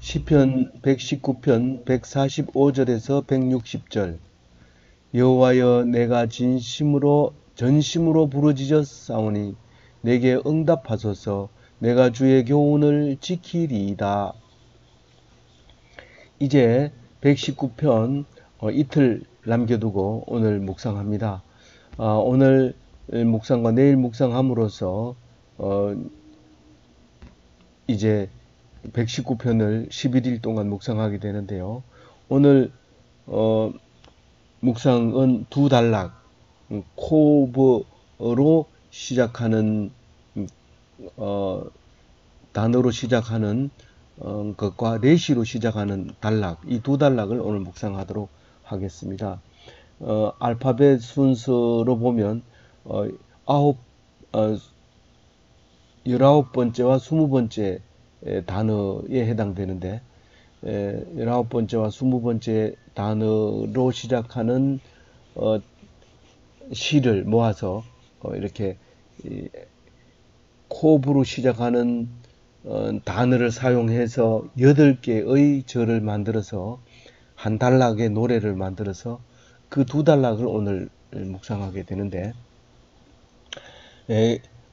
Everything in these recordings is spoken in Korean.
시편 119편 145절에서 160절. 여호와여, 내가 전심으로 부르짖었사오니 내게 응답하소서. 내가 주의 교훈을 지키리이다. 이제 119편 이틀 남겨두고 오늘 묵상합니다. 오늘 묵상과 내일 묵상함으로써 이제 119편을 11일 동안 묵상하게 되는데요. 오늘 묵상은 두 단락, 코브로 시작하는 단어로 시작하는 것과 레시로 시작하는 단락, 이 두 단락을 오늘 묵상하도록 하겠습니다. 알파벳 순서로 보면 19번째와 20번째 단어에 해당되는데, 19번째와 20번째 단어로 시작하는 시를 모아서 이렇게 코브로 시작하는 단어를 사용해서 8개의 절을 만들어서 한 단락의 노래를 만들어서 그 두 단락을 오늘 묵상하게 되는데,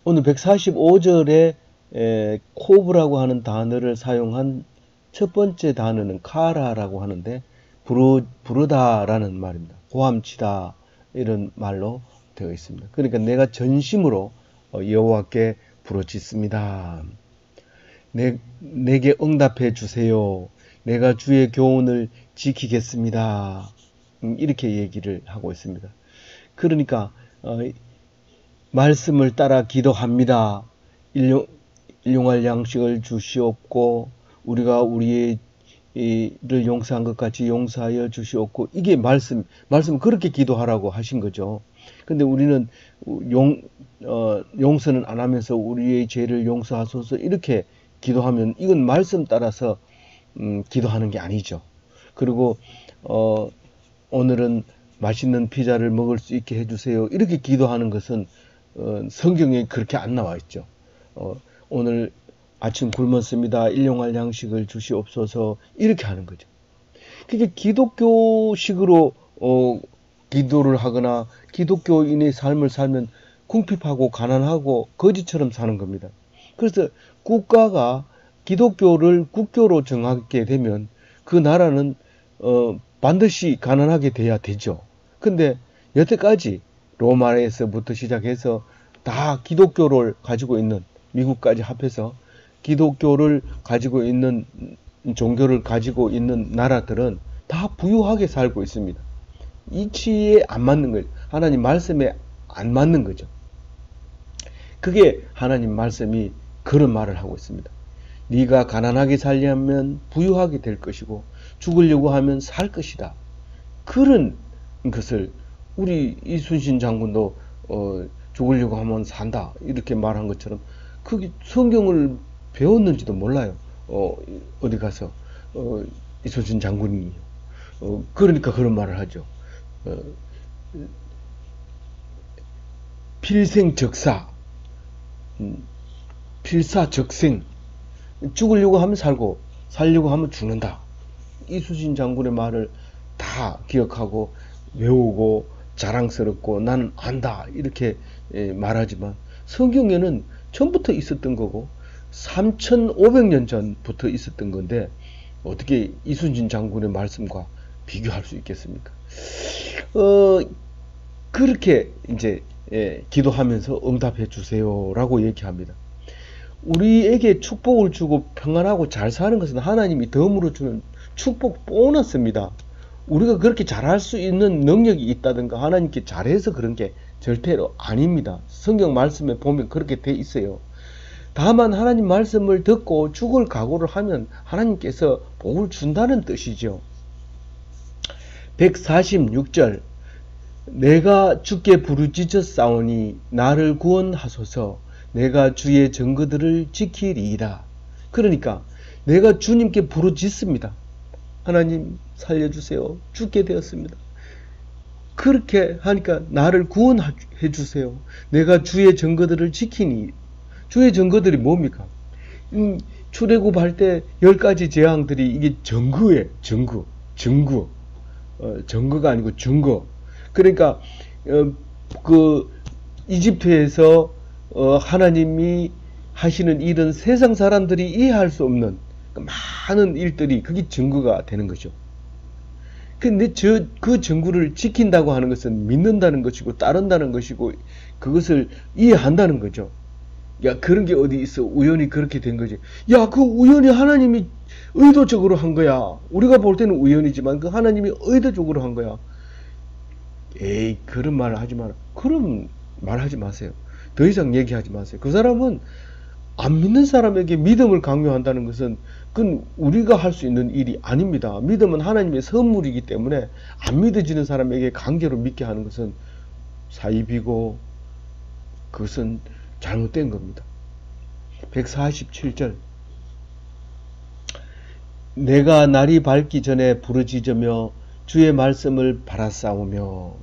오늘 145절에 코브라고 하는 단어를 사용한 첫 번째 단어는 카라라고 하는데, 부르다라는 말입니다. 고함치다, 이런 말로 되어 있습니다. 그러니까 내가 전심으로 여호와께 부르짖습니다. 내게 응답해 주세요. 내가 주의 교훈을 지키겠습니다. 이렇게 얘기를 하고 있습니다. 그러니까 말씀을 따라 기도합니다. 일용할 양식을 주시옵고 우리가 우리를 용서한 것 같이 용서하여 주시옵고, 이게 말씀 그렇게 기도하라고 하신 거죠. 근데 우리는 용서는 안 하면서 우리의 죄를 용서하소서 이렇게 기도하면 이건 말씀 따라서 기도하는 게 아니죠. 그리고 오늘은 맛있는 피자를 먹을 수 있게 해주세요, 이렇게 기도하는 것은 성경에 그렇게 안 나와 있죠. 오늘 아침 굶었습니다. 일용할 양식을 주시옵소서, 이렇게 하는 거죠. 그게 기독교식으로 기도를 하거나 기독교인의 삶을 살면 궁핍하고 가난하고 거지처럼 사는 겁니다. 그래서 국가가 기독교를 국교로 정하게 되면 그 나라는 반드시 가난하게 돼야 되죠. 근데 여태까지 로마에서부터 시작해서 다 기독교를 가지고 있는, 미국까지 합해서 기독교를 가지고 있는, 종교를 가지고 있는 나라들은 다 부유하게 살고 있습니다. 이치에 안 맞는 거죠. 하나님 말씀에 안 맞는 거죠. 그게 하나님 말씀이 그런 말을 하고 있습니다. 네가 가난하게 살려면 부유하게 될 것이고 죽으려고 하면 살 것이다. 그런 것을 우리 이순신 장군도 죽으려고 하면 산다, 이렇게 말한 것처럼 그게 성경을 배웠는지도 몰라요. 어디 가서 이순신 장군이 그러니까 그런 말을 하죠. 필생적사, 필사적생, 죽으려고 하면 살고 살려고 하면 죽는다. 이순신 장군의 말을 다 기억하고 외우고 자랑스럽고 나는 안다, 이렇게 말하지만 성경에는 처음부터 있었던 거고 3500년 전부터 있었던 건데 어떻게 이순신 장군의 말씀과 비교할 수 있겠습니까? 그렇게 이제 기도하면서 응답해 주세요라고 얘기합니다. 우리에게 축복을 주고 평안하고 잘 사는 것은 하나님이 덤으로 주는 축복 보너스입니다. 우리가 그렇게 잘할 수 있는 능력이 있다든가 하나님께 잘해서 그런 게 절대로 아닙니다. 성경 말씀에 보면 그렇게 돼 있어요. 다만 하나님 말씀을 듣고 죽을 각오를 하면 하나님께서 복을 준다는 뜻이죠. 146절. 내가 주께 부르짖었사오니 나를 구원하소서. 내가 주의 증거들을 지키리이다. 그러니까 내가 주님께 부르짖습니다. 하나님 살려주세요. 죽게 되었습니다. 그렇게 하니까 나를 구원해 주세요. 내가 주의 증거들을 지키니. 주의 증거들이 뭡니까? 출애굽할 때 10가지 재앙들이 이게 증거예요. 증거. 증거가 아니고 증거. 그러니까 그 이집트에서 하나님이 하시는 일은 세상 사람들이 이해할 수 없는 많은 일들이 그게 증거가 되는 거죠. 근데 그 증거를 지킨다고 하는 것은 믿는다는 것이고 따른다는 것이고 그것을 이해한다는 거죠. 야, 그런 게 어디 있어. 우연히 그렇게 된 거지. 야, 그 우연히 하나님이 의도적으로 한 거야. 우리가 볼 때는 우연이지만 그 하나님이 의도적으로 한 거야. 에이, 그런 말을 하지 마라. 그런 말 하지 마세요. 더 이상 얘기하지 마세요. 그 사람은 안 믿는 사람에게 믿음을 강요한다는 것은 그건 우리가 할 수 있는 일이 아닙니다. 믿음은 하나님의 선물이기 때문에 안 믿어지는 사람에게 강제로 믿게 하는 것은 사입이고 그것은 잘못된 겁니다. 147절 내가 날이 밝기 전에 부르짖으며 주의 말씀을 바라싸우며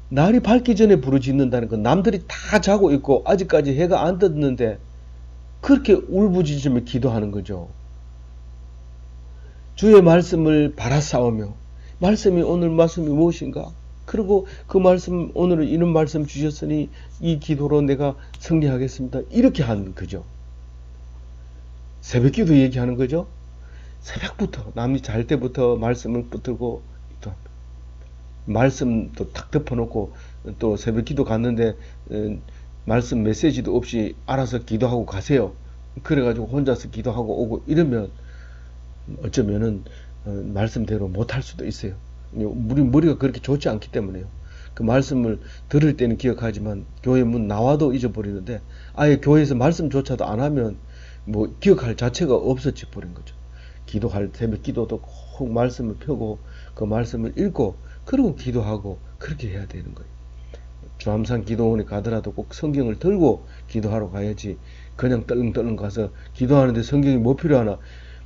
날이 밝기 전에 부르짖는다는 건 남들이 다 자고 있고 아직까지 해가 안 떴는데 그렇게 울부짖으며 기도하는 거죠. 주의 말씀을 바라싸우며 말씀이 오늘 말씀이 무엇인가? 그리고 그 말씀 오늘은 이런 말씀 주셨으니 이 기도로 내가 승리하겠습니다. 이렇게 하는 거죠. 새벽기도 얘기하는 거죠. 새벽부터 남이 잘 때부터 말씀을 붙들고 기도합니다. 말씀도 탁 덮어놓고 또 새벽기도 갔는데 말씀 메시지도 없이 알아서 기도하고 가세요. 그래가지고 혼자서 기도하고 오고 이러면 어쩌면은 말씀대로 못할 수도 있어요. 우리 머리가 그렇게 좋지 않기 때문에요. 그 말씀을 들을 때는 기억하지만 교회 문 나와도 잊어버리는데 아예 교회에서 말씀조차도 안 하면 뭐 기억할 자체가 없어져 버린 거죠. 기도할 새벽 기도도 꼭 말씀을 펴고 그 말씀을 읽고 그리고 기도하고 그렇게 해야 되는 거예요. 주암산 기도원에 가더라도 꼭 성경을 들고 기도하러 가야지 그냥 떨렁떨렁 가서 기도하는데 성경이 뭐 필요하나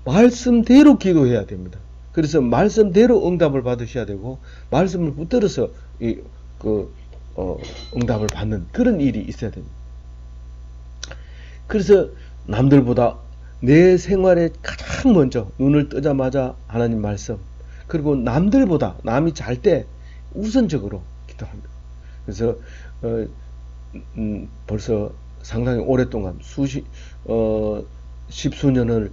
말씀대로 기도해야 됩니다. 그래서 말씀대로 응답을 받으셔야 되고 말씀을 붙들어서 응답을 받는 그런 일이 있어야 됩니다. 그래서 남들보다 내 생활에 가장 먼저 눈을 뜨자마자 하나님 말씀 그리고 남들보다 남이 잘 때 우선적으로 기도합니다. 그래서 벌써 상당히 오랫동안 십수년을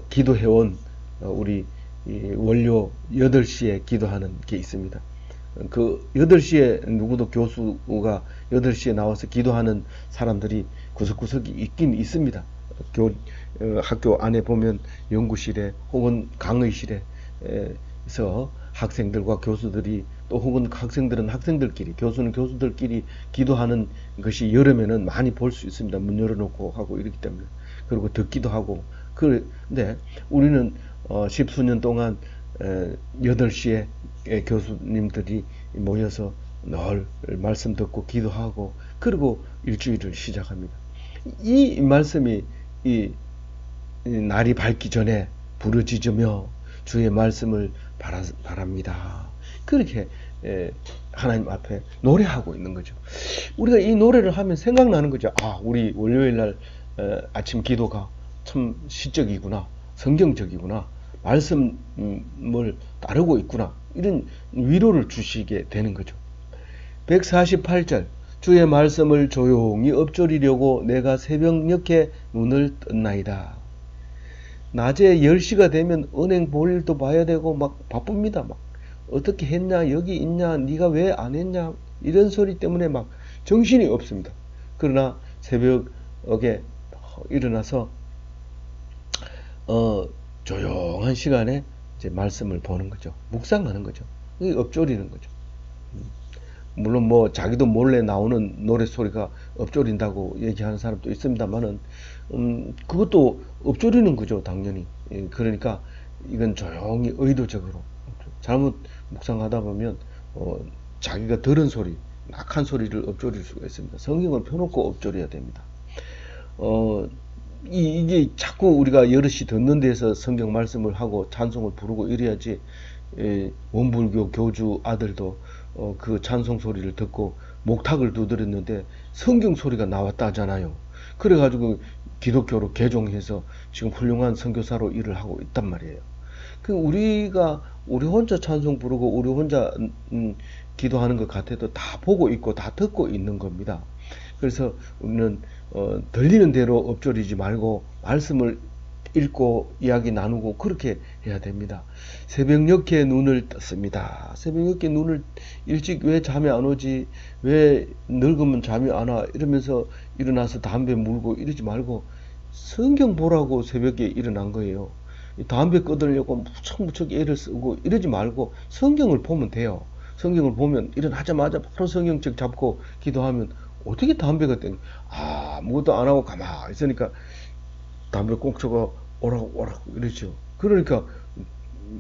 기도해온 우리 원료 8시에 기도하는 게 있습니다. 그 8시에 누구도 교수가 8시에 나와서 기도하는 사람들이 구석구석이 있긴 있습니다. 학교 안에 보면 연구실에 혹은 강의실에서 학생들과 교수들이 또 혹은 학생들은 학생들끼리 교수는 교수들끼리 기도하는 것이 여름에는 많이 볼 수 있습니다. 문 열어놓고 하고 이렇기 때문에 그리고 듣기도 하고 그런데 우리는 십수년 동안 8시에 교수님들이 모여서 늘 말씀 듣고 기도하고 그리고 일주일을 시작합니다. 이 말씀이 이 날이 밝기 전에 부르짖으며 주의 말씀을 바랍니다. 그렇게 하나님 앞에 노래하고 있는 거죠. 우리가 이 노래를 하면 생각나는 거죠. 아, 우리 월요일날 아침 기도가 참 시적이구나, 성경적이구나, 말씀을 따르고 있구나, 이런 위로를 주시게 되는 거죠. 148절 주의 말씀을 조용히 엎조리려고 내가 새벽녘에 눈을 떴나이다. 낮에 10시가 되면 은행 볼 일도 봐야 되고 막 바쁩니다. 막 어떻게 했냐, 여기 있냐, 네가 왜 안 했냐, 이런 소리 때문에 막 정신이 없습니다. 그러나 새벽에 일어나서 조용한 시간에 이제 말씀을 보는 거죠. 묵상하는 거죠. 엎조리는 거죠. 물론 뭐 자기도 몰래 나오는 노래 소리가 엎조린다고 얘기하는 사람도 있습니다만은 그것도 엎조리는 거죠, 당연히. 그러니까 이건 조용히 의도적으로 잘못 묵상하다 보면 자기가 들은 소리, 악한 소리를 엎조릴 수가 있습니다. 성경을 펴놓고 엎조려야 됩니다. 이게 자꾸 우리가 여럿이 듣는 데서 성경 말씀을 하고 찬송을 부르고 이래야지 원불교 교주 아들도 그 찬송 소리를 듣고 목탁을 두드렸는데 성경 소리가 나왔다 하잖아요. 그래가지고 기독교로 개종해서 지금 훌륭한 선교사로 일을 하고 있단 말이에요. 우리 혼자 찬송 부르고 우리 혼자 기도하는 것 같아도 다 보고 있고 다 듣고 있는 겁니다. 그래서 우리는 들리는 대로 엎조리지 말고 말씀을 읽고 이야기 나누고 그렇게 해야 됩니다. 새벽녘에 눈을 떴습니다. 새벽녘에 눈을 일찍 왜 잠이 안 오지? 왜 늙으면 잠이 안 와? 이러면서 일어나서 담배 물고 이러지 말고 성경 보라고 새벽에 일어난 거예요. 담배 끊으려고 무척 애를 쓰고 이러지 말고 성경을 보면 돼요. 성경을 보면 일어나자마자 바로 성경책 잡고 기도하면 어떻게 담배가 땡겨? 아무것도 안 하고 가만히 있으니까 담배 꼭 저거 오라고 이러죠. 그러니까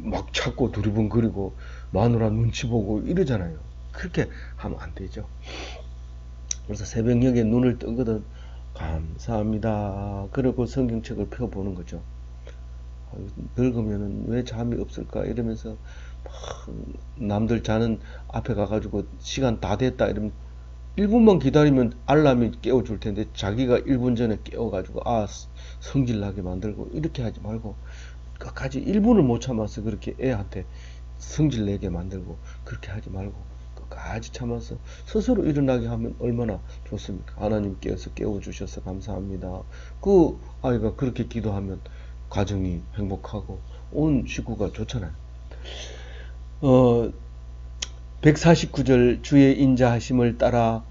막 찾고 두리번거리고 마누라 눈치 보고 이러잖아요. 그렇게 하면 안 되죠. 그래서 새벽녘에 눈을 뜨거든 감사합니다. 그리고 성경책을 펴보는 거죠. 늙으면은 왜 잠이 없을까 이러면서 막 남들 자는 앞에 가가지고 시간 다 됐다 이러면 1분만 기다리면 알람이 깨워줄 텐데 자기가 1분 전에 깨워가지고 성질나게 만들고 이렇게 하지 말고 끝까지 1분을 못 참아서 그렇게 애한테 성질내게 만들고 그렇게 하지 말고 끝까지 참아서 스스로 일어나게 하면 얼마나 좋습니까? 하나님께서 깨워주셔서 감사합니다. 그 아이가 그렇게 기도하면 가정이 행복하고 온 식구가 좋잖아요. 149절 주의 인자하심을 따라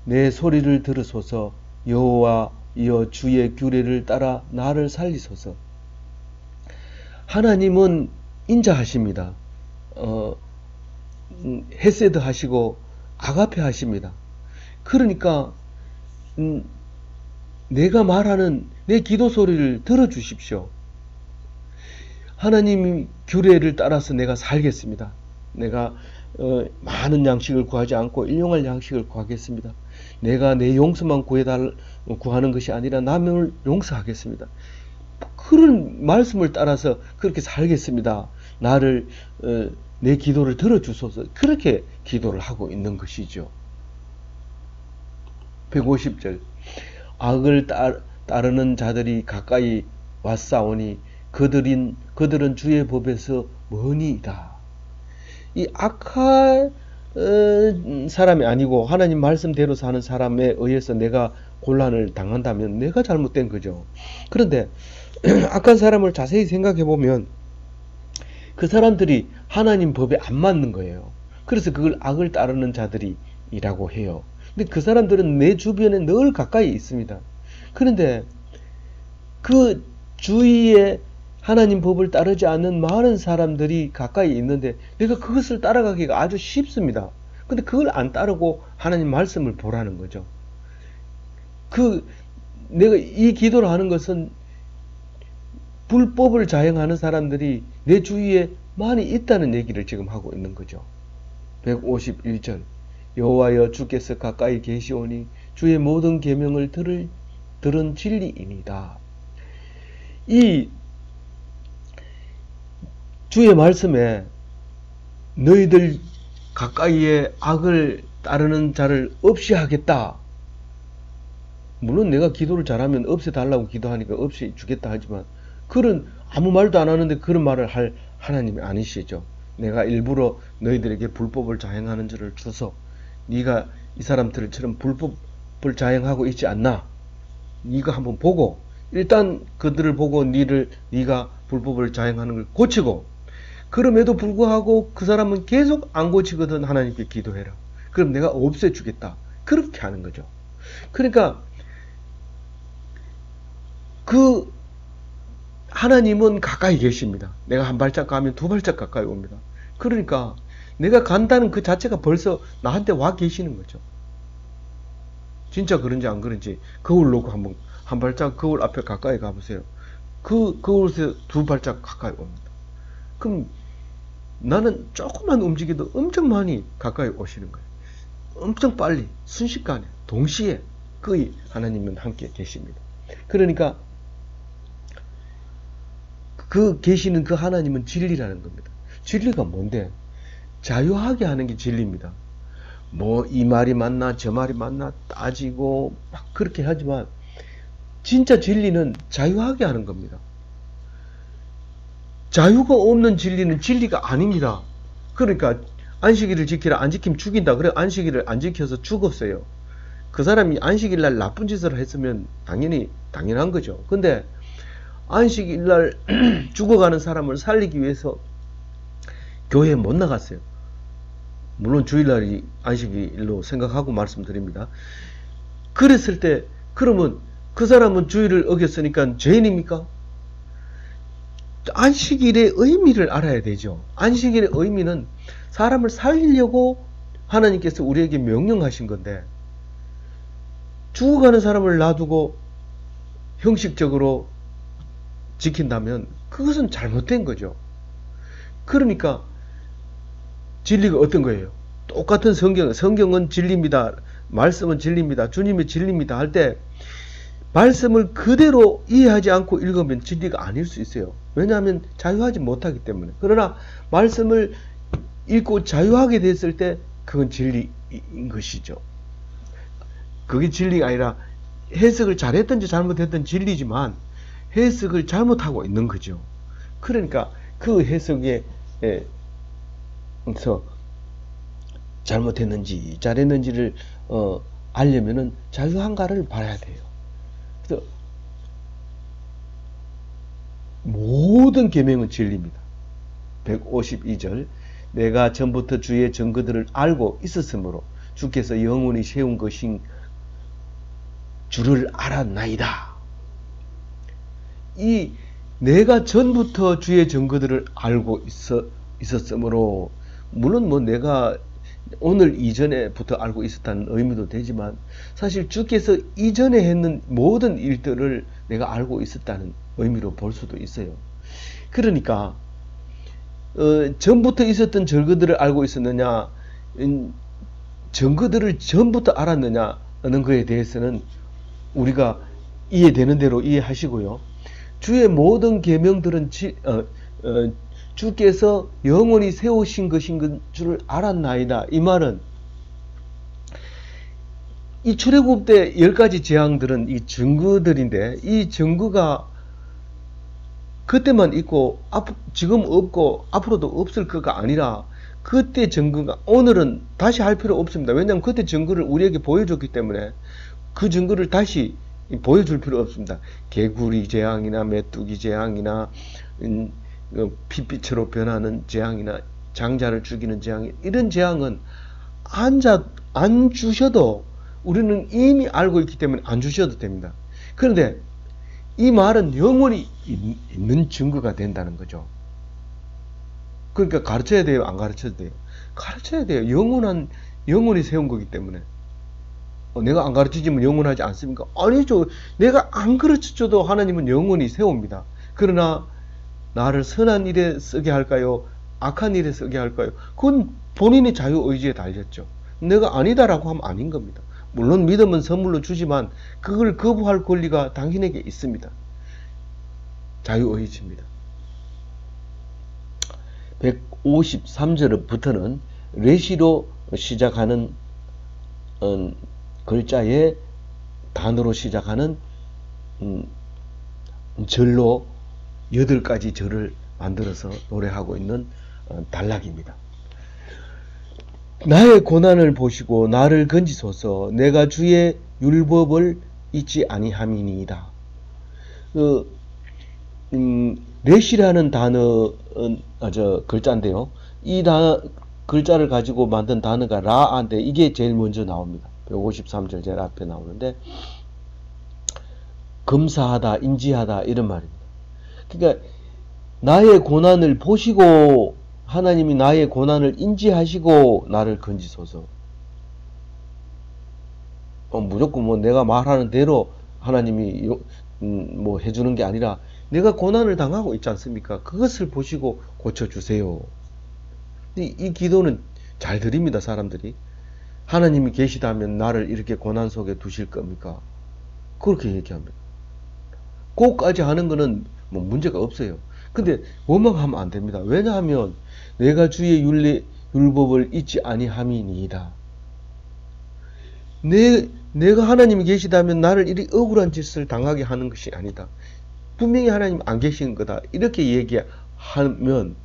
내 소리를 들으소서. 여호와여 주의 규례를 따라 나를 살리소서. 하나님은 인자하십니다. 헤세드 하시고 아가페 하십니다. 그러니까 내가 말하는 내 기도 소리를 들어주십시오. 하나님이 규례를 따라서 내가 살겠습니다. 내가 많은 양식을 구하지 않고 일용할 양식을 구하겠습니다. 내가 내 용서만 구하는 것이 아니라 남을 용서하겠습니다. 그런 말씀을 따라서 그렇게 살겠습니다. 나를 내 기도를 들어주소서. 그렇게 기도를 하고 있는 것이죠. 150절 악을 따르는 자들이 가까이 왔사오니 그들은 주의 법에서 머니이다. 이 악한 사람이 아니고 하나님 말씀대로 사는 사람에 의해서 내가 곤란을 당한다면 내가 잘못된 거죠. 그런데 악한 사람을 자세히 생각해 보면 그 사람들이 하나님 법에 안 맞는 거예요. 그래서 그걸 악을 따르는 자들이라고 해요. 근데 그 사람들은 내 주변에 늘 가까이 있습니다. 그런데 그 주위에 하나님 법을 따르지 않는 많은 사람들이 가까이 있는데 내가 그것을 따라가기가 아주 쉽습니다. 근데 그걸 안 따르고 하나님 말씀을 보라는 거죠. 내가 이 기도를 하는 것은 불법을 자행하는 사람들이 내 주위에 많이 있다는 얘기를 지금 하고 있는 거죠. 151절 여호와여 주께서 가까이 계시오니 주의 모든 계명을 들은 진리입니다. 이 주의 말씀에 너희들 가까이에 악을 따르는 자를 없이 하겠다. 물론 내가 기도를 잘하면 없애달라고 기도하니까 없애주겠다 하지만 그런 아무 말도 안 하는데 그런 말을 할 하나님이 아니시죠. 내가 일부러 너희들에게 불법을 자행하는 자를 줘서 네가 이 사람들처럼 불법을 자행하고 있지 않나? 네가 한번 보고 일단 그들을 보고 네가 불법을 자행하는 걸 고치고 그럼에도 불구하고 그 사람은 계속 안 고치거든 하나님께 기도해라. 그럼 내가 없애주겠다. 그렇게 하는 거죠. 그러니까 그 하나님은 가까이 계십니다. 내가 한 발짝 가면 두 발짝 가까이 옵니다. 그러니까 내가 간다는 그 자체가 벌써 나한테 와 계시는 거죠. 진짜 그런지 안 그런지 거울 놓고 한번 한 발짝 거울 앞에 가까이 가보세요. 그 거울에서 두 발짝 가까이 옵니다. 그럼 나는 조금만 움직여도 엄청 많이 가까이 오시는 거예요. 엄청 빨리 순식간에 동시에 거의 하나님은 함께 계십니다. 그러니까 계시는 그 하나님은 진리라는 겁니다. 진리가 뭔데? 자유하게 하는 게 진리입니다. 뭐 이 말이 맞나 저 말이 맞나 따지고 막 그렇게 하지만 진짜 진리는 자유하게 하는 겁니다. 자유가 없는 진리는 진리가 아닙니다. 그러니까 안식일을 지키라, 안 지키면 죽인다. 그래 안식일을 안 지켜서 죽었어요. 그 사람이 안식일날 나쁜 짓을 했으면 당연한 거죠. 근데 안식일날 죽어가는 사람을 살리기 위해서 교회에 못 나갔어요. 물론 주일날이 안식일로 생각하고 말씀드립니다. 그랬을 때 그러면 그 사람은 주일을 어겼으니까 죄인입니까? 안식일의 의미를 알아야 되죠. 안식일의 의미는 사람을 살리려고 하나님께서 우리에게 명령하신 건데, 죽어가는 사람을 놔두고 형식적으로 지킨다면 그것은 잘못된 거죠. 그러니까 진리가 어떤 거예요? 똑같은 성경은 진리입니다. 말씀은 진리입니다. 주님의 진리입니다. 할 때 말씀을 그대로 이해하지 않고 읽으면 진리가 아닐 수 있어요. 왜냐하면 자유하지 못하기 때문에. 그러나 말씀을 읽고 자유하게 됐을 때 그건 진리인 것이죠. 그게 진리가 아니라 해석을 잘했든지 잘못했든지 진리지만 해석을 잘못하고 있는 거죠. 그러니까 그 해석에 잘못했는지 잘했는지를 알려면은 자유한가를 봐야 돼요. 그래서 모든 계명은 진리입니다. 152절 내가 전부터 주의 증거들을 알고 있었으므로 주께서 영원히 세운 것인 주를 알았나이다. 이 내가 전부터 주의 증거들을 알고 있었으므로, 물론 뭐 내가 오늘 이전에부터 알고 있었다는 의미도 되지만 사실 주께서 이전에 했는 모든 일들을 내가 알고 있었다는 의미로 볼 수도 있어요. 그러니까 전부터 있었던 증거들을 알고 있었느냐, 증거들을 전부터 알았느냐는 거에 대해서는 우리가 이해되는 대로 이해하시고요. 주의 모든 계명들은 주께서 영원히 세우신 것인 줄을 알았나이다. 이 말은 이 출애굽 때 10가지 재앙들은 이 증거들인데, 이 증거가 그때만 있고 지금 없고 앞으로도 없을 거가 아니라 그때 증거가 오늘은 다시 할 필요 없습니다. 왜냐하면 그때 증거를 우리에게 보여줬기 때문에 그 증거를 다시 보여줄 필요 없습니다. 개구리 재앙이나 메뚜기 재앙이나 핏빛으로 변하는 재앙이나 장자를 죽이는 재앙, 이런 재앙은 안 주셔도 우리는 이미 알고 있기 때문에 안 주셔도 됩니다. 그런데 이 말은 영원히 있는 증거가 된다는 거죠. 그러니까 가르쳐야 돼요? 안 가르쳐도 돼요? 가르쳐야 돼요. 영원히 세운 거기 때문에. 내가 안 가르치지면 영원하지 않습니까? 아니죠. 내가 안 가르쳐줘도 하나님은 영원히 세웁니다. 그러나 나를 선한 일에 쓰게 할까요? 악한 일에 쓰게 할까요? 그건 본인의 자유의지에 달렸죠. 내가 아니다라고 하면 아닌 겁니다. 물론 믿음은 선물로 주지만 그걸 거부할 권리가 당신에게 있습니다. 자유의지입니다. 153절부터는 레시로 시작하는 글자의 단어로 시작하는 절로 8가지 절을 만들어서 노래하고 있는 단락입니다. 나의 고난을 보시고 나를 건지소서. 내가 주의 율법을 잊지 아니함이니이다. 레시라는 단어 글자인데요. 이 글자를 가지고 만든 단어가 라인데 이게 제일 먼저 나옵니다. 153절 제일 앞에 나오는데, 검사하다, 인지하다 이런 말입니다. 그러니까 나의 고난을 보시고, 하나님이 나의 고난을 인지하시고 나를 건지소서. 무조건 뭐 내가 말하는 대로 하나님이 뭐 해주는 게 아니라 내가 고난을 당하고 있지 않습니까? 그것을 보시고 고쳐주세요. 이 기도는 잘 드립니다. 사람들이. 하나님이 계시다면 나를 이렇게 고난 속에 두실 겁니까? 그렇게 얘기합니다. 그거까지 하는 거는 뭐 문제가 없어요. 근데 원망하면 안 됩니다. 왜냐하면 내가 주의 율법을 잊지 아니함이니이다. 내가 하나님이 계시다면 나를 이리 억울한 짓을 당하게 하는 것이 아니다. 분명히 하나님 안 계신 거다. 이렇게 얘기하면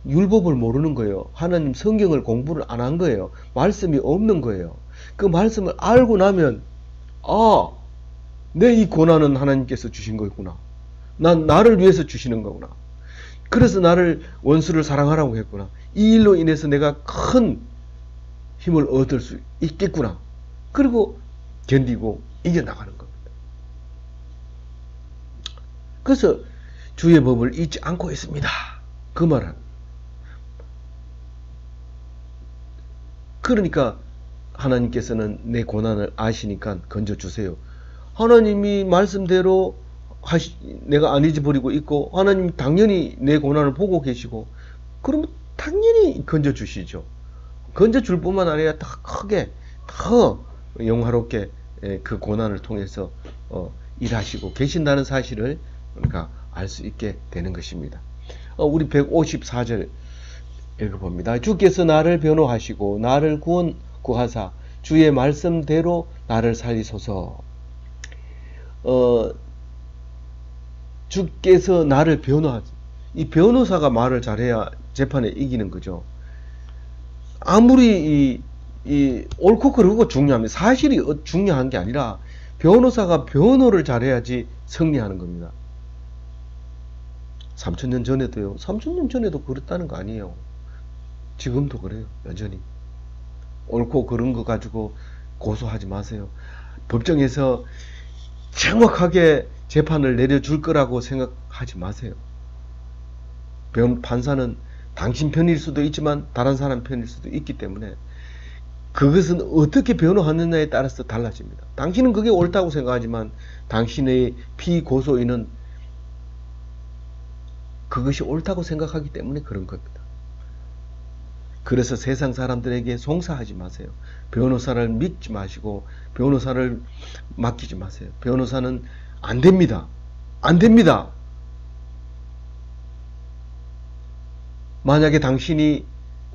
율법을 모르는 거예요. 하나님 성경을 공부를 안 한 거예요. 말씀이 없는 거예요. 그 말씀을 알고 나면 내 이 고난은 하나님께서 주신 거구나. 나를 위해서 주시는 거구나. 그래서 나를 원수를 사랑하라고 했구나. 이 일로 인해서 내가 큰 힘을 얻을 수 있겠구나. 그리고 견디고 이겨나가는 겁니다. 그래서 주의 법을 잊지 않고 있습니다. 그 말은. 그러니까 하나님께서는 내 고난을 아시니까 건져주세요. 하나님이 말씀대로 내가 안 잊어버리고 있고 하나님 당연히 내 고난을 보고 계시고 그러면 당연히 건져주시죠. 건져줄 뿐만 아니라 더 크게 더 영화롭게 그 고난을 통해서 일하시고 계신다는 사실을 우리가 알 수 있게 되는 것입니다. 우리 154절 읽어봅니다. 주께서 나를 변호하시고 나를 구하사 주의 말씀대로 나를 살리소서. 주께서 나를 변호하시. 이 변호사가 말을 잘해야 재판에 이기는 거죠. 아무리 이 옳고 그르고 중요합니다. 사실이 중요한 게 아니라 변호사가 변호를 잘해야지 승리하는 겁니다. 3000년 전에도요. 3000년 전에도 그랬다는 거 아니에요. 지금도 그래요. 여전히. 옳고 그른 거 가지고 고소하지 마세요. 법정에서 정확하게 재판을 내려줄 거라고 생각하지 마세요. 판사는 당신 편일 수도 있지만 다른 사람 편일 수도 있기 때문에 그것은 어떻게 변호하느냐에 따라서 달라집니다. 당신은 그게 옳다고 생각하지만 당신의 피고소인은 그것이 옳다고 생각하기 때문에 그런 겁니다. 그래서 세상 사람들에게 송사하지 마세요. 변호사를 믿지 마시고 변호사를 맡기지 마세요. 변호사는 안 됩니다. 안 됩니다. 만약에 당신이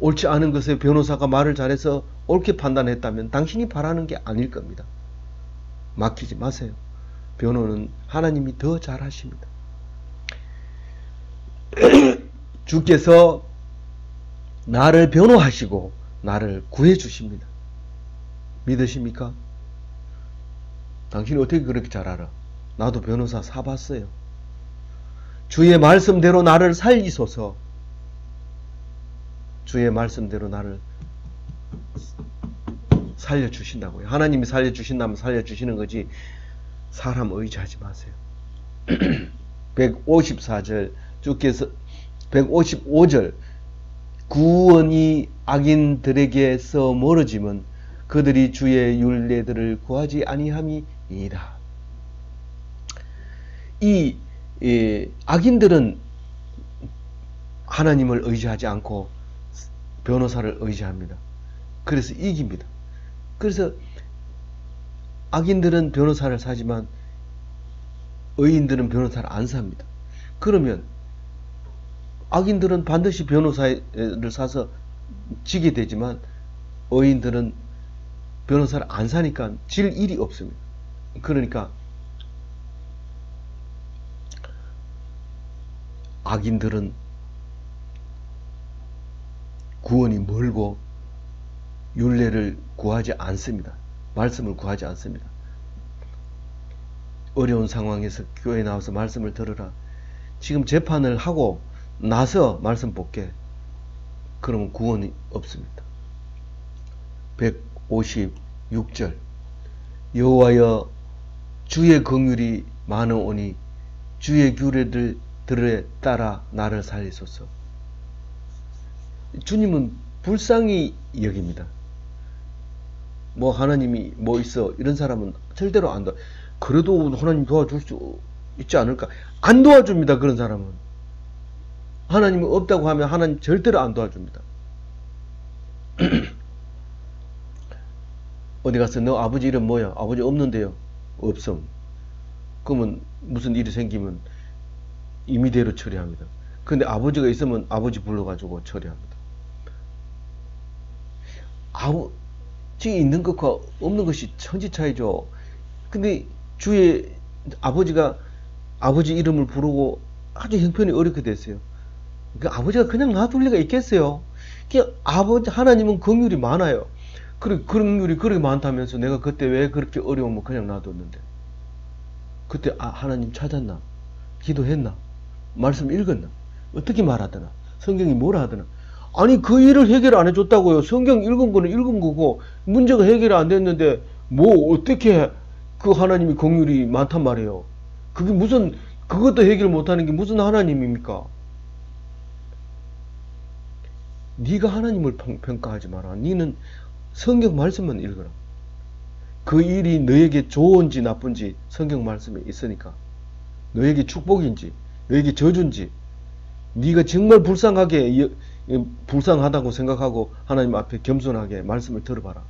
옳지 않은 것에 변호사가 말을 잘해서 옳게 판단했다면 당신이 바라는 게 아닐 겁니다. 맡기지 마세요. 변호는 하나님이 더 잘하십니다. 주께서 나를 변호하시고 나를 구해 주십니다. 믿으십니까? 당신이 어떻게 그렇게 잘 알아? 나도 변호사 사봤어요. 주의 말씀대로 나를 살리소서. 주의 말씀대로 나를 살려주신다고요. 하나님이 살려주신다면 살려주시는 거지 사람 의지하지 마세요. 154절 주께서 155절 구원이 악인들에게서 멀어지면 그들이 주의 율례들을 구하지 아니함이니이다. 이 악인들은 하나님을 의지하지 않고 변호사를 의지합니다. 그래서 이깁니다. 그래서 악인들은 변호사를 사지만 의인들은 변호사를 안 삽니다. 그러면 악인들은 반드시 변호사를 사서 지게 되지만 의인들은 변호사를 안 사니까 질 일이 없습니다. 그러니까 악인들은 구원이 멀고 율례를 구하지 않습니다. 말씀을 구하지 않습니다. 어려운 상황에서 교회에 나와서 말씀을 들으라. 지금 재판을 하고 나서 말씀 볼게. 그러면 구원이 없습니다. 156절 여호와여 주의 긍휼이 많으오니 주의 규례들에 따라 나를 살리소서. 주님은 불쌍히 여깁니다. 뭐 하나님이 뭐 있어 이런 사람은 절대로 안 도와. 그래도 하나님 도와줄 수 있지 않을까? 안 도와줍니다. 그런 사람은. 하나님이 없다고 하면 하나님 절대로 안 도와줍니다. 어디 가서 너 아버지 이름 뭐야? 아버지 없는데요. 없음. 그러면 무슨 일이 생기면 임의대로 처리합니다. 근데 아버지가 있으면 아버지 불러가지고 처리합니다. 지금 있는 것과 없는 것이 천지 차이죠. 근데 주의 아버지가 아버지 이름을 부르고 아주 형편이 어렵게 됐어요. 그 아버지가 그냥 놔둘 리가 있겠어요? 아버지 하나님은 긍휼이 많아요. 그리고 긍휼이 그렇게 많다면서 내가 그때 왜 그렇게 어려우면 그냥 놔뒀는데? 그때 하나님 찾았나? 기도했나? 말씀 읽었나? 어떻게 말하더나? 성경이 뭐라 하더나? 아니 그 일을 해결 안 해줬다고요. 성경 읽은 거는 읽은 거고 문제가 해결 안 됐는데 뭐 어떻게 그 하나님이 긍휼이 많단 말이에요. 그게 무슨 그것도 해결 못하는 게 무슨 하나님입니까? 네가 하나님을 평가하지 마라. 네는 성경 말씀만 읽어라. 그 일이 너에게 좋은지 나쁜지 성경 말씀에 있으니까. 너에게 축복인지 너에게 저주인지 네가 정말 불쌍하다고 생각하고 하나님 앞에 겸손하게 말씀을 들어봐라.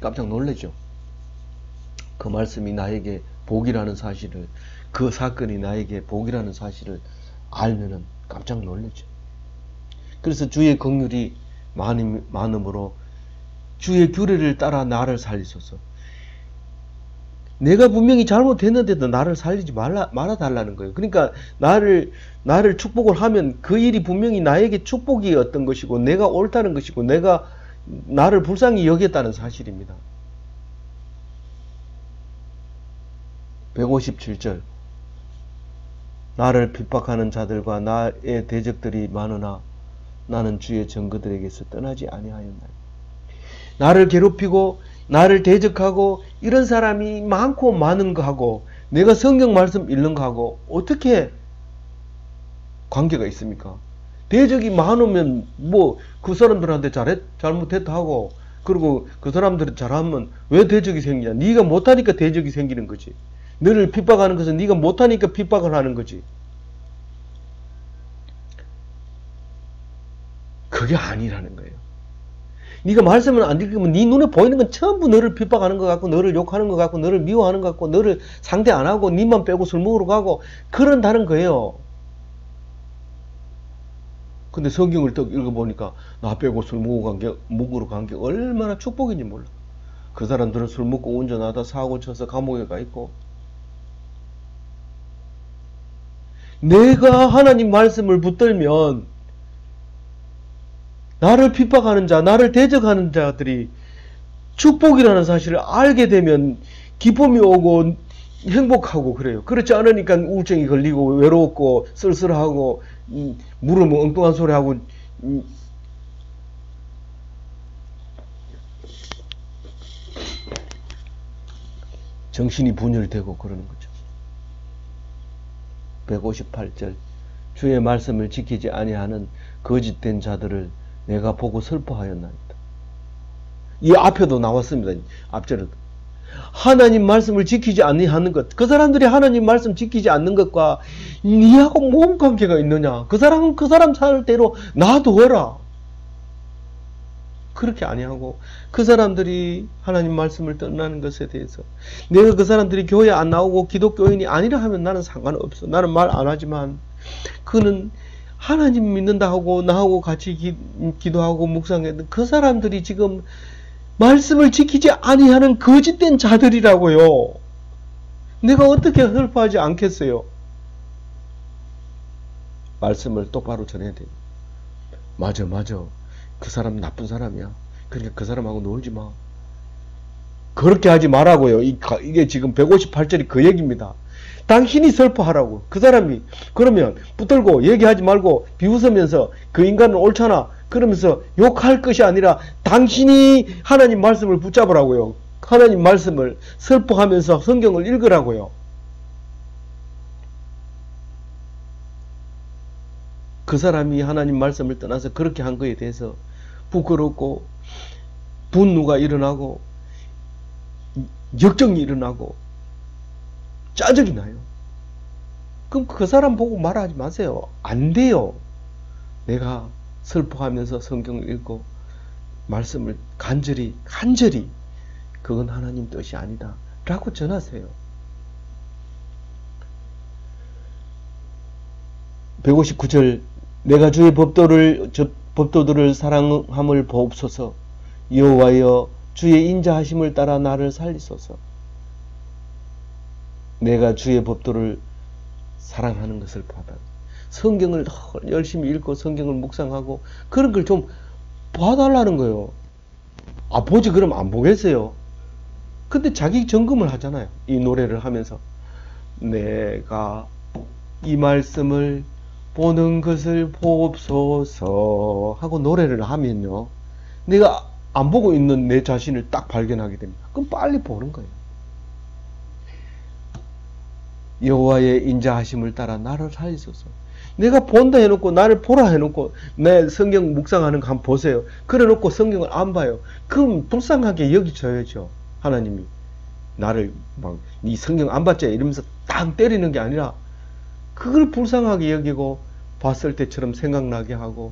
깜짝 놀라죠. 그 말씀이 나에게 복이라는 사실을, 그 사건이 나에게 복이라는 사실을 알면은 깜짝 놀라죠. 그래서 주의 긍휼이 많음으로 주의 규례를 따라 나를 살리소서. 내가 분명히 잘못했는데도 나를 살리지 말아달라는 거예요. 그러니까 나를 축복을 하면 그 일이 분명히 나에게 축복이었던 것이고 내가 옳다는 것이고 내가 나를 불쌍히 여겼다는 사실입니다. 157절 나를 핍박하는 자들과 나의 대적들이 많으나 나는 주의 증거들에게서 떠나지 아니하였나니. 나를 괴롭히고 나를 대적하고 이런 사람이 많고 많은 거하고 내가 성경 말씀 읽는 거하고 어떻게 관계가 있습니까? 대적이 많으면 뭐 그 사람들한테 잘못했다 하고 그리고 그 사람들이 잘하면 왜 대적이 생기냐? 네가 못하니까 대적이 생기는 거지. 너를 핍박하는 것은 네가 못하니까 핍박을 하는 거지. 그게 아니라는 거예요. 네가 말씀을 안 읽으면 네 눈에 보이는 건 전부 너를 핍박하는 것 같고 너를 욕하는 것 같고 너를 미워하는 것 같고 너를 상대 안 하고 네만 빼고 술 먹으러 가고 그런다는 거예요. 근데 성경을 딱 읽어보니까 나 빼고 술 먹으러 간 게 얼마나 축복인지 몰라. 그 사람들은 술 먹고 운전하다 사고 쳐서 감옥에 가 있고 내가 하나님 말씀을 붙들면 나를 핍박하는 자, 나를 대적하는 자들이 축복이라는 사실을 알게 되면 기쁨이 오고 행복하고 그래요. 그렇지 않으니까 우울증이 걸리고 외롭고 쓸쓸하고 물으면 엉뚱한 소리 하고 정신이 분열되고 그러는 거죠. 158절 주의 말씀을 지키지 아니하는 거짓된 자들을 내가 보고 슬퍼하였나이다. 이 앞에도 나왔습니다. 앞절에도. 하나님 말씀을 지키지 아니하는 것. 그 사람들이 하나님 말씀 지키지 않는 것과 니하고 뭔 관계가 있느냐. 그 사람은 그 사람 살 대로 놔두어라. 그렇게 아니하고 그 사람들이 하나님 말씀을 떠나는 것에 대해서 내가 그 사람들이 교회 안 나오고 기독교인이 아니라 하면 나는 상관없어. 나는 말 안 하지만 그는 하나님 믿는다 하고 나하고 같이 기도하고 묵상했던 그 사람들이 지금 말씀을 지키지 아니하는 거짓된 자들이라고요. 내가 어떻게 슬퍼하지 않겠어요? 말씀을 똑바로 전해야 돼요. 맞아. 그 사람 나쁜 사람이야. 그러니까 그 사람하고 놀지 마. 그렇게 하지 말라고요. 이게 지금 158절이 그 얘기입니다. 당신이 슬퍼하라고. 그 사람이 그러면 붙들고 얘기하지 말고 비웃으면서 그 인간은 옳잖아 그러면서 욕할 것이 아니라 당신이 하나님 말씀을 붙잡으라고요. 하나님 말씀을 슬퍼하면서 성경을 읽으라고요. 그 사람이 하나님 말씀을 떠나서 그렇게 한 거에 대해서 부끄럽고 분노가 일어나고 역정이 일어나고 짜증이 나요. 그럼 그 사람 보고 말하지 마세요. 안 돼요. 내가 슬퍼하면서 성경을 읽고 말씀을 간절히 그건 하나님 뜻이 아니다 라고 전하세요. 159절 내가 주의 법도들을 사랑함을 보옵소서. 여호와여 주의 인자하심을 따라 나를 살리소서. 내가 주의 법도를 사랑하는 것을 받아. 성경을 열심히 읽고 성경을 묵상하고 그런 걸 좀 봐달라는 거예요. 아, 보지 그럼 안 보겠어요? 근데 자기 점검을 하잖아요. 이 노래를 하면서. 내가 이 말씀을 보는 것을 보옵소서 하고 노래를 하면요. 내가 안 보고 있는 내 자신을 딱 발견하게 됩니다. 그럼 빨리 보는 거예요. 여호와의 인자하심을 따라 나를 살리소서. 내가 본다 해놓고 나를 보라 해놓고 내 성경 묵상하는 거 한번 보세요. 그래놓고 성경을 안 봐요. 그럼 불쌍하게 여기셔야죠. 하나님이 나를 막 이 성경 안 봤지 이러면서 딱 때리는 게 아니라 그걸 불쌍하게 여기고 봤을 때처럼 생각나게 하고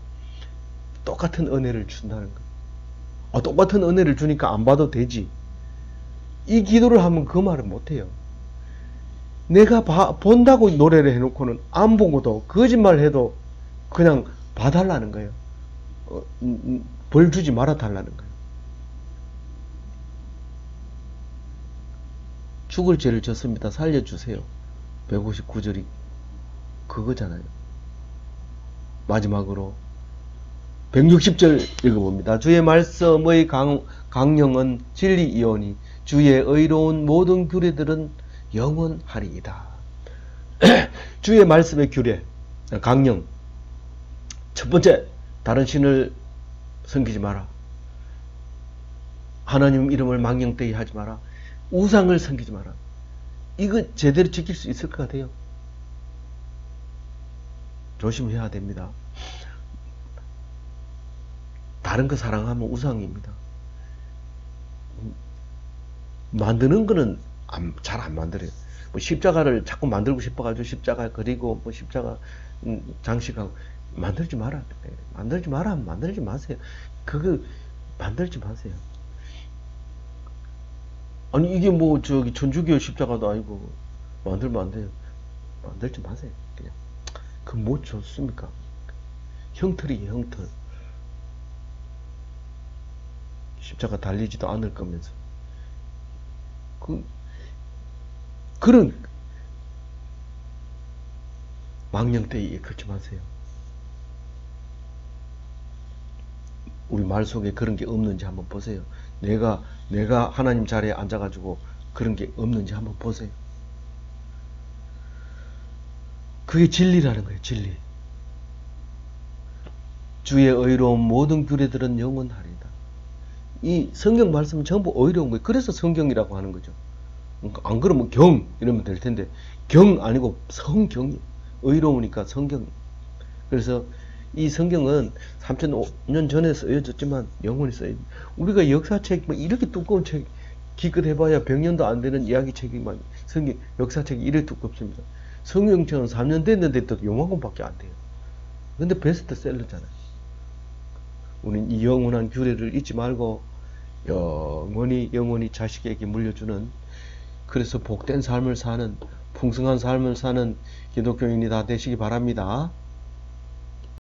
똑같은 은혜를 준다는 거예요. 똑같은 은혜를 주니까 안 봐도 되지. 이 기도를 하면 그 말은 못해요. 내가 본다고 노래를 해놓고는 안 보고도 거짓말 해도 그냥 봐달라는 거예요. 벌 주지 말아 달라는 거예요. 죽을 죄를 졌습니다. 살려주세요. 159절이 그거잖아요. 마지막으로 160절 읽어봅니다. 주의 말씀의 강령은 진리이오니 주의 의로운 모든 규례들은 영원하리이다. 주의 말씀의 규례, 강령. 첫 번째, 다른 신을 섬기지 마라. 하나님 이름을 망령되이 하지 마라. 우상을 섬기지 마라. 이거 제대로 지킬 수 있을 것 같아요. 조심해야 됩니다. 다른 거 사랑하면 우상입니다. 만드는 거는 잘 안 만들어요. 뭐 십자가를 자꾸 만들고 싶어가지고 십자가 그리고 뭐 십자가 장식하고 만들지 마라. 만들지 마라. 만들지 마세요. 그거 만들지 마세요. 아니 이게 뭐 저기 천주교 십자가도 아니고 만들면 안 돼요. 만들지 마세요. 그냥 그 뭐 좋습니까? 형틀이에요, 형틀. 십자가 달리지도 않을 거면서 그런 망령되이 그렇지 마세요. 우리 말 속에 그런 게 없는지 한번 보세요. 내가 하나님 자리에 앉아가지고 그런 게 없는지 한번 보세요. 그게 진리라는 거예요. 진리. 주의 의로운 모든 규례들은 영원하리다. 이 성경 말씀은 전부 의로운 거예요. 그래서 성경이라고 하는 거죠. 안 그러면 경 이러면 될 텐데 경 아니고 성경이 의로우니까 성경. 그래서 이 성경은 3000년 전에 쓰여졌지만 영원히 쓰여요. 우리가 역사책 이렇게 두꺼운 책 기껏 해봐야 100년도 안 되는 이야기책이만 성경 역사책이 이렇게 두껍습니다. 성경책은 3년 됐는데 또 요만큼밖에 안 돼요. 근데 베스트셀러잖아요. 우리는 이 영원한 규례를 잊지 말고 영원히 자식에게 물려주는, 그래서 복된 삶을 사는 풍성한 삶을 사는 기독교인이 다 되시기 바랍니다.